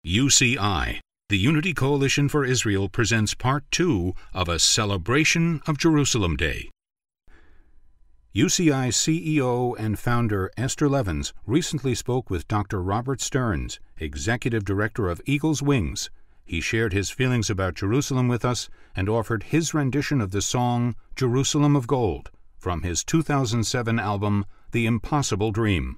UCI, the Unity Coalition for Israel, presents Part 2 of a celebration of Jerusalem Day. UCI CEO and founder Esther Levins recently spoke with Dr. Robert Stearns, Executive Director of Eagle's Wings. He shared his feelings about Jerusalem with us and offered his rendition of the song Jerusalem of Gold from his 2007 album The Impossible Dream.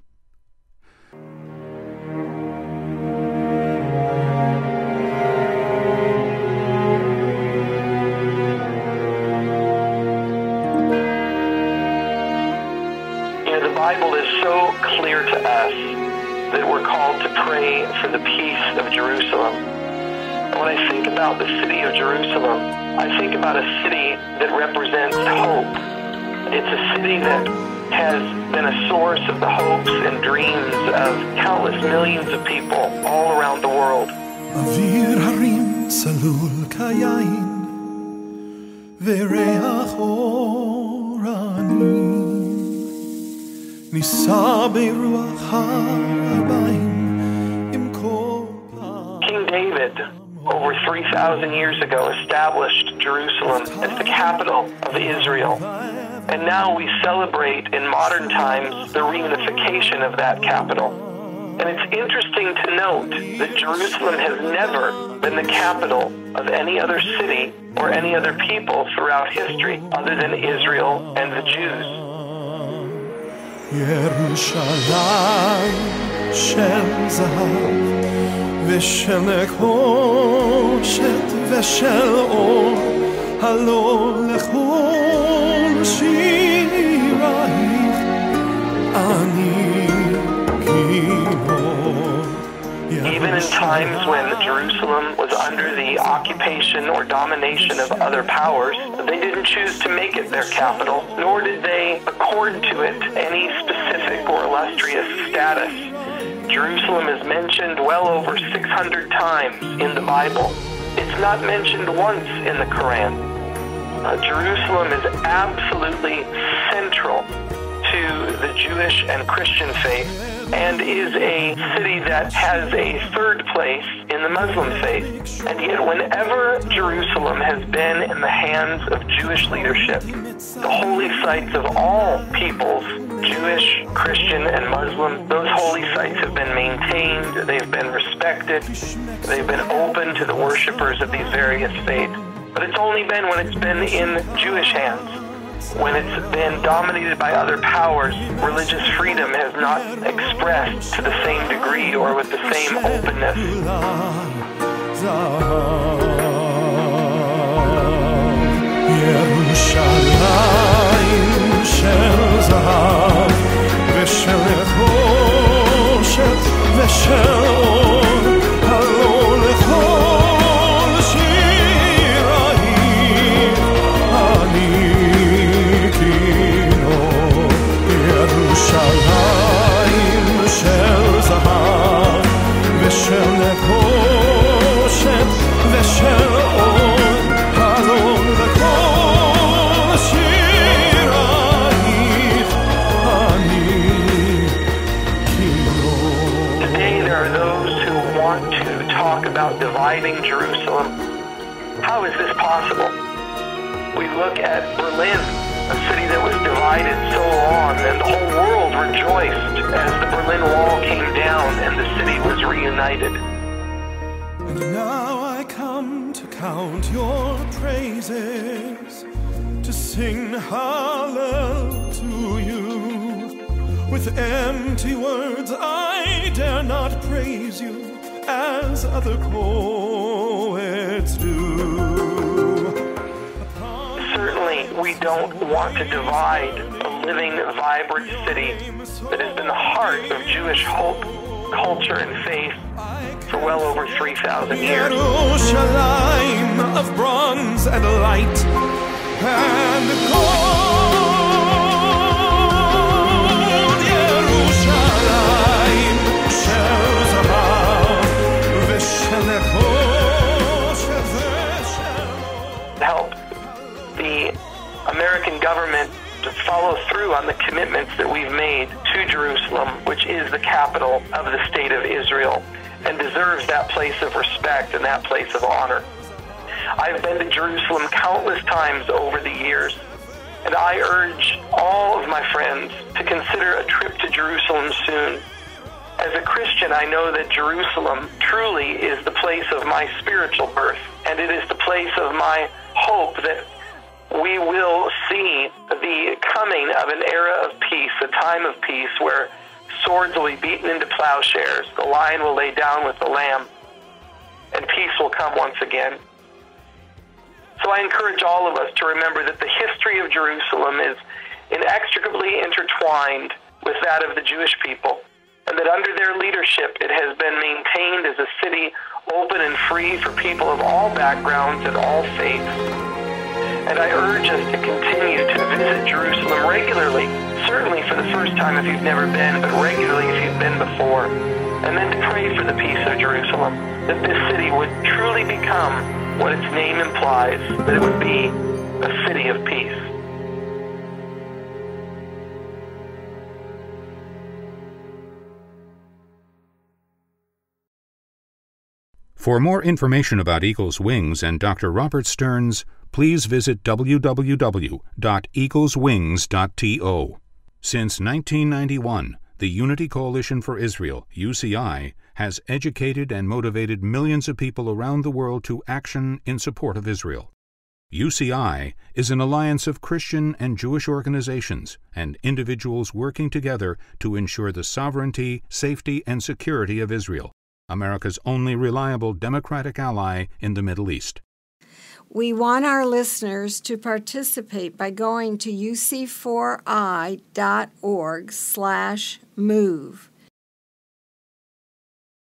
The Bible is so clear to us that we're called to pray for the peace of Jerusalem. And when I think about the city of Jerusalem, I think about a city that represents hope. It's a city that has been a source of the hopes and dreams of countless millions of people all around the world. King David, over 3,000 years ago, established Jerusalem as the capital of Israel. And now we celebrate in modern times the reunification of that capital. And it's interesting to note that Jerusalem has never been the capital of any other city or any other people throughout history other than Israel and the Jews. ירושלים של זהב ושל נחושת ושל אור הלא לכל שירייך אני כינור. Even in times when Jerusalem was under the occupation or domination of other powers, they didn't choose to make it their capital, nor did they accord to it any specific or illustrious status. Jerusalem is mentioned well over 600 times in the Bible. It's not mentioned once in the Quran. Jerusalem is absolutely central to the Jewish and Christian faith, and is a city that has a third place in the Muslim faith. And yet whenever Jerusalem has been in the hands of Jewish leadership, the holy sites of all peoples, Jewish, Christian, and Muslim, those holy sites have been maintained, they've been respected, they've been open to the worshipers of these various faiths. But it's only been when it's been in Jewish hands. When it's been dominated by other powers, religious freedom has not expressed to the same degree or with the same openness. About dividing Jerusalem. How is this possible? We look at Berlin, a city that was divided so long, and the whole world rejoiced as the Berlin Wall came down and the city was reunited. And now I come to count your praises, to sing Hallel to you. With empty words I dare not praise you as other poets do. Certainly, we don't want to divide a living, vibrant city that has been the heart of Jewish hope, culture, and faith for well over 3,000 years. Jerusalem of bronze and light and gold, Jerusalem shall help the American government to follow through on the commitments that we've made to Jerusalem, which is the capital of the state of Israel. and deserves that place of respect and that place of honor. I've been to Jerusalem countless times over the years, and I urge all of my friends to consider a trip to Jerusalem soon. As a Christian, I know that Jerusalem truly is the place of my spiritual birth, and it is the place of my hope that we will see the coming of an era of peace, a time of peace where swords will be beaten into plowshares, the lion will lay down with the lamb, and peace will come once again. So I encourage all of us to remember that the history of Jerusalem is inextricably intertwined with that of the Jewish people, and that under their leadership it has been maintained as a city open and free for people of all backgrounds and all faiths. And I urge us to continue to visit Jerusalem regularly, certainly for the first time if you've never been, but regularly if you've been before, and then to pray for the peace of Jerusalem, that this city would truly become what its name implies, that it would be a city of peace. For more information about Eagle's Wings and Dr. Robert Stearns, please visit www.eagleswings.to. Since 1991, the Unity Coalition for Israel, UCI, has educated and motivated millions of people around the world to action in support of Israel. UCI is an alliance of Christian and Jewish organizations and individuals working together to ensure the sovereignty, safety, and security of Israel, America's only reliable democratic ally in the Middle East. We want our listeners to participate by going to uc4i.org/move.